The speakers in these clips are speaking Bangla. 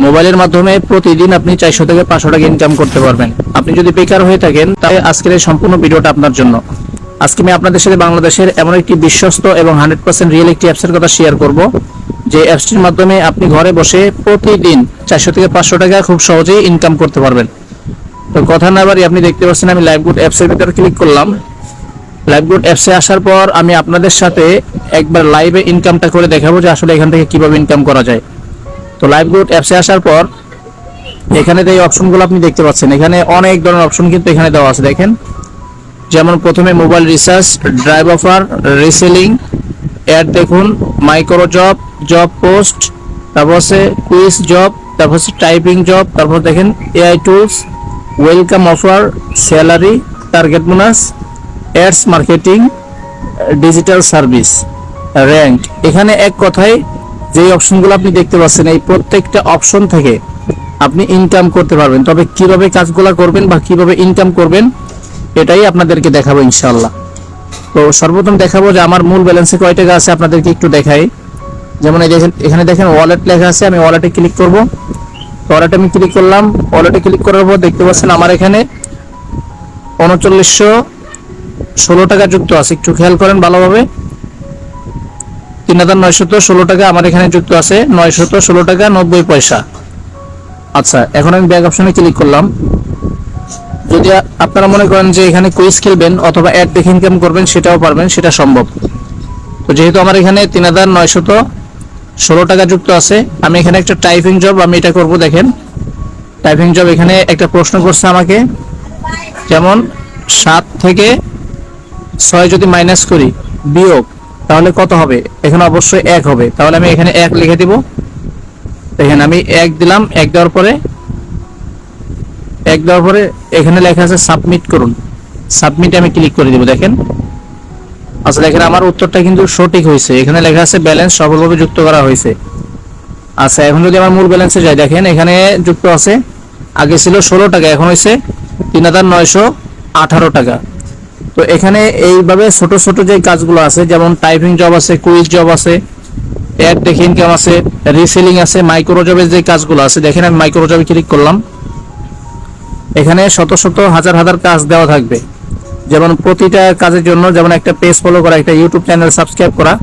মোবাইলের মাধ্যমে প্রতিদিন আপনি 400 থেকে 500 টাকা ইনকাম করতে পারবেন। আপনি যদি বেকার হয়ে থাকেন তাহলে আজকের এই সম্পূর্ণ ভিডিওটা আপনার জন্য। আজকে আমি আপনাদের সাথে বাংলাদেশের এমন একটি বিশ্বস্ত এবং 100% রিয়েল একটি অ্যাপসের কথা শেয়ার করব, যে অ্যাপসটির মাধ্যমে আপনি ঘরে বসে প্রতিদিন 400 থেকে 500 টাকা খুব সহজেই ইনকাম করতে পারবেন। তো কথা না বাড়িয়ে আপনি দেখতে পাচ্ছেন আমি লাইভগুড অ্যাপসের ভিতরে ক্লিক করলাম। লাইভগুড অ্যাপসে আসার পর আমি আপনাদের সাথে একবার লাইভে ইনকামটা করে দেখাবো যে আসলে এখান থেকে কিভাবে ইনকাম করা যায়। তো লাইভগুড অ্যাপসে আসার পর এখানে এই অপশনগুলো আপনি দেখতে পাচ্ছেন, এখানে অনেক ধরনের অপশন কিন্তু এখানে দেওয়া আছে। দেখেন, যেমন প্রথমে mobile recharge, drive offer, reselling, ad দেখুন, মাইক্রো জব, জব পোস্ট, তারপর আছে কুইজ জব, তারপর হচ্ছে টাইপিং জব, তারপর দেখেন AI tools, welcome offer, salary, target bonus, ads marketing, digital service, rank. এখানে এক কথায় যে অপশনগুলো আপনি দেখতে পাচ্ছেন এই প্রত্যেকটা অপশন থেকে আপনি ইনকাম করতে পারবেন। তবে কিভাবে কাজগুলো করবেন বা কিভাবে ইনকাম করবেন এটাই আপনাদেরকে দেখাবো ইনশাআল্লাহ। তো সর্বপ্রথম দেখাবো যে আমার মূল ব্যালেন্সে কয় টাকা আছে আপনাদেরকে একটু দেখাই। যেমন এই দেখেন, এখানে দেখেন ওয়ালেট লেখা আছে, আমি ওয়ালেটে ক্লিক করব। ওয়ালেটে আমি ক্লিক করলাম। ওয়ালেটে ক্লিক করার পর দেখতে পাচ্ছেন আমার এখানে 3916 টাকা যুক্ত আছে। একটু খেয়াল করেন ভালোভাবে, 3916 টাকা আমার এখানে যুক্ত আছে, 916 টাকা 90 পয়সা। আচ্ছা, এখন আমি ব্যাক অপশনে ক্লিক করলাম। যদি আপনারা মনে করেন যে এখানে কুইজ খেলবেন অথবা অ্যাড দেখে ইনকাম করবেন সেটাও পারবেন, সেটা সম্ভব। তো যেহেতু আমার এখানে 3916 টাকা যুক্ত আছে, আমি এখানে একটা টাইপিং জব আমি এটা করব। দেখেন টাইপিং জব, এখানে একটা প্রশ্ন করছে আমাকে, যেমন 7 থেকে 6 যদি মাইনাস করি বিয়োগ তাহলে কত হবে, এখানে অবশ্যই 1 হবে। তাহলে আমি এখানে 1 লিখে দিব। দেখেন আমি 1 দিলাম। 1 দেওয়ার পরে এখানে লেখা আছে সাবমিট করুন। সাবমিটে আমি ক্লিক করে দিব। দেখেন আসলে এখানে আমার উত্তরটা কিন্তু সঠিক হয়েছে, এখানে লেখা আছে ব্যালেন্স সফলভাবে যুক্ত করা হয়েছে। আচ্ছা, এখন যদি আমার মূল ব্যালেন্সে যাই, দেখেন এখানে যুক্ত আছে, আগে ছিল 16 টাকা, এখন হয়েছে 3918 টাকা। তো এখানে এইভাবে ছোট ছোট যে কাজগুলো আছে, যেমন টাইপিং জব আছে, কুইজ জব আছে, অ্যাড দেখে ইনকাম আছে, রিসেলিং আছে, মাইক্রো জবের যে কাজগুলো আছে, দেখেন আমি মাইক্রো জবে ক্লিক করলাম। এখানে শত শত হাজার হাজার কাজ দেওয়া থাকবে, যেমন প্রতিটা কাজের জন্য, যেমন একটা পেজ ফলো করা, একটা ইউটিউব চ্যানেল সাবস্ক্রাইব করা,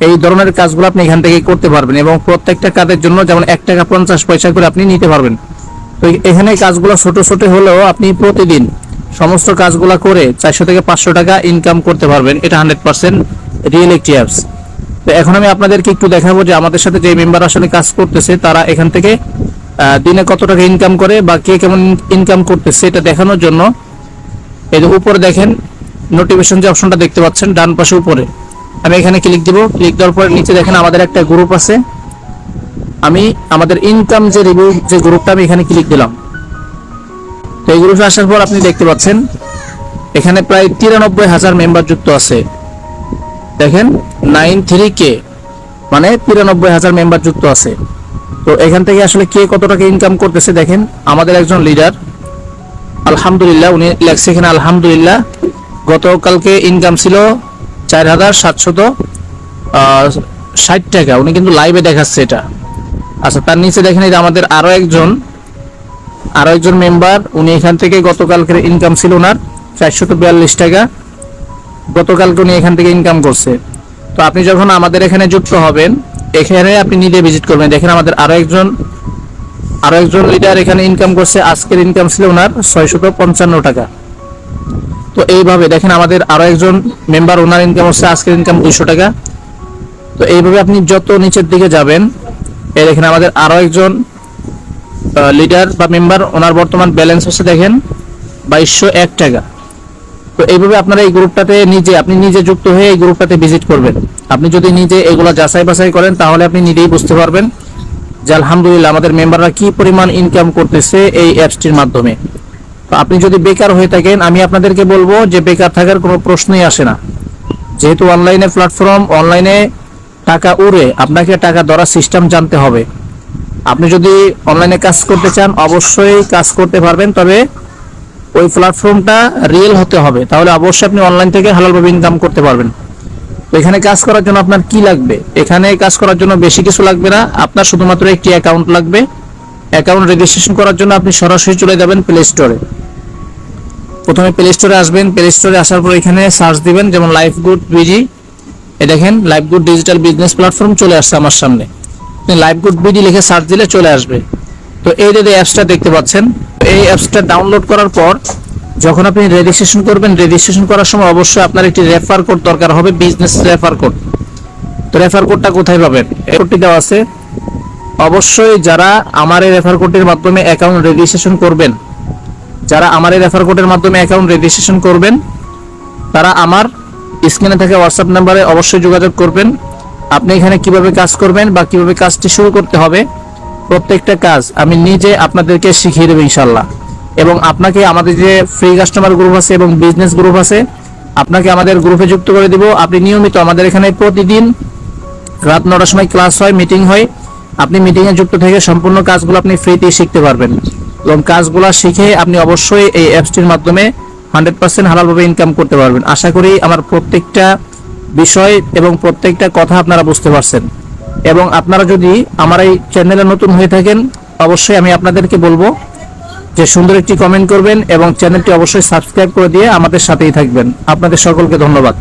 এই ধরনের কাজগুলো আপনি এখান থেকে করতে পারবেন। এবং প্রত্যেকটা কাজের জন্য যেমন 1 টাকা 50 পয়সা করে আপনি নিতে পারবেন। তো এখানে কাজগুলো ছোট ছোট হলেও আপনি প্রতিদিন সমস্ত কাজগুলো করে 400 থেকে 500 টাকা ইনকাম করতে পারবেন। এটা 100% রিয়েল একটি অ্যাপস। তো এখন আমি আপনাদেরকে একটু দেখাবো যে আমাদের সাথে যে মেম্বার আসলে কাজ করতেছে তারা এখান থেকে দিনে কত টাকা ইনকাম করে বা কে কেমন ইনকাম করতেছে এটা দেখানোর জন্য এই যে উপরে দেখেন নোটিফিকেশন যে অপশনটা দেখতে পাচ্ছেন ডান পাশে উপরে, আমি এখানে ক্লিক দিব। ক্লিক দেওয়ার পরে নিচে দেখেন আমাদের একটা গ্রুপ আছে, আমি আমাদের ইনকাম যে রিভিউ যে গ্রুপটা আমি এখানে ক্লিক দিলাম। তো এই গ্রুপে আসার পর আপনি দেখতে পাচ্ছেন এখানে প্রায় 93,000 মেম্বার যুক্ত আছে। দেখেন 93K মানে 93,000 মেম্বার যুক্ত আছে। তো এখান থেকে আসলে কে কত টাকা ইনকাম করতেছে দেখেন, আমাদের একজন লিডার আলহামদুলিল্লাহ, উনি লেখছে এখানে আলহামদুলিল্লাহ গতকালকে ইনকাম ছিল 4760 টাকা, উনি কিন্তু লাইভে দেখাচ্ছে এটা। আচ্ছা, তার নিচে দেখেন এই যে আমাদের আরো একজন মেম্বার, উনি এখান থেকে গতকালকের ইনকাম ছিল ওনার 442 টাকা, গতকালকে উনি এখান থেকে ইনকাম করছে। তো আপনি যখন আমাদের এখানে যুক্ত হবেন, এখানে আপনি নিজে ভিজিট করবেন। দেখেন আমাদের আরো একজন লিডার এখানে ইনকাম করছে, আজকের ইনকাম ছিল ওনার 655 টাকা। তো এইভাবে দেখেন আমাদের আরো একজন মেম্বার, ওনার ইনকাম হচ্ছে আজকের ইনকাম 200 টাকা। তো এইভাবে আপনি যত নিচের দিকে যাবেন, এই দেখেন আমাদের আরো একজন লিডার বা মেম্বার, ওনার বর্তমান ব্যালেন্স হচ্ছে দেখেন 2201 টাকা। তো এইভাবে আপনারা এই গ্রুপটাতে আপনি নিজে যুক্ত হয়ে এই গ্রুপটাতে ভিজিট করবেন। আপনি যদি নিজে এগুলা যাচাই বাছাই করেন তাহলে আপনি নিজেই বুঝতে পারবেন যে আলহামদুলিল্লাহ আমাদের মেম্বাররা কি পরিমাণ ইনকাম করতেছে এই অ্যাপসটির মাধ্যমে। তো আপনি যদি বেকার হয়ে থাকেন, আমি আপনাদেরকে বলবো যে বেকার থাকার কোনো প্রশ্নই আসে না। যেহেতু অনলাইনে প্ল্যাটফর্ম, অনলাইনে টাকা উড়ে, আপনাকে টাকা ধরার সিস্টেম জানতে হবে। আপনি যদি অনলাইনে কাজ করতে চান অবশ্যই কাজ করতে পারবেন, তবে ওই প্ল্যাটফর্মটা রিয়েল হতে হবে, তাহলে অবশ্যই আপনি অনলাইন থেকে হালালভাবে ইনকাম করতে পারবেন। তো এখানে কাজ করার জন্য আপনার কি লাগবে, এখানে কাজ করার জন্য বেশি কিছু লাগবে না, আপনার শুধুমাত্র একটি অ্যাকাউন্ট লাগবে। অ্যাকাউন্ট রেজিস্ট্রেশন করার জন্য আপনি সরাসরি চলে যাবেন প্লে স্টোরে। প্রথমে প্লে স্টোরে আসবেন, প্লে স্টোরে আসার পর এখানে সার্চ দিবেন, যেমন লাইফগুড বিডি। এই দেখেন লাইফগুড ডিজিটাল বিজনেস প্ল্যাটফর্ম চলে আসছে আমার সামনে। আপনি লাইফগুড বিডি লিখে সার্চ দিলে চলে আসবে। তো এই যে অ্যাপসটা দেখতে পাচ্ছেন, এই অ্যাপসটা ডাউনলোড করার পর যখন আপনি রেজিস্ট্রেশন করবেন, রেজিস্ট্রেশন করার সময় অবশ্যই আপনার একটি রেফার কোড দরকার হবে, বিজনেস রেফার কোড। তো রেফার কোডটা কোথায় পাবেন? এই কোডটি দেওয়া আছে। অবশ্যই যারা আমার এই রেফার কোডের মাধ্যমে অ্যাকাউন্ট রেজিস্ট্রেশন করবেন, যারা আমার এই রেফার কোডের মাধ্যমে অ্যাকাউন্ট রেজিস্ট্রেশন করবেন, তারা আমার স্ক্রিনে থাকা হোয়াটসঅ্যাপ নাম্বারে অবশ্যই যোগাযোগ করবেন। আপনি এখানে কিভাবে কাজ করবেন বা কিভাবে কাজটি শুরু করতে হবে, প্রত্যেকটা কাজ আমি নিজে আপনাদেরকে শিখিয়ে দেবো ইনশাল্লাহ। এবং আপনাকে আমাদের যে ফ্রি কাস্টমার গ্রুপ আছে এবং বিজনেস গ্রুপ আছে, আপনাকে আমাদের গ্রুপে যুক্ত করে দিব। আপনি নিয়মিত আমাদের এখানে প্রতিদিন রাত 9টার সময় ক্লাস হয়, মিটিং হয়। আপনি মিটিংয়ে যুক্ত থেকে সম্পূর্ণ কাজগুলো আপনি ফ্রিতে শিখতে পারবেন এবং কাজগুলো শিখে আপনি অবশ্যই এই অ্যাপসটির মাধ্যমে 100% হালালভাবে ইনকাম করতে পারবেন। আশা করি আমার প্রত্যেকটা বিষয় এবং প্রত্যেকটা কথা আপনারা বুঝতে পারছেন। এবং আপনারা যদি আমার এই চ্যানেলে নতুন হয়ে থাকেন, অবশ্যই আমি আপনাদেরকে বলবো যে সুন্দর একটি কমেন্ট করবেন এবং চ্যানেলটি অবশ্যই সাবস্ক্রাইব করে দিয়ে আমাদের সাথেই থাকবেন। আপনাদের সকলকে ধন্যবাদ।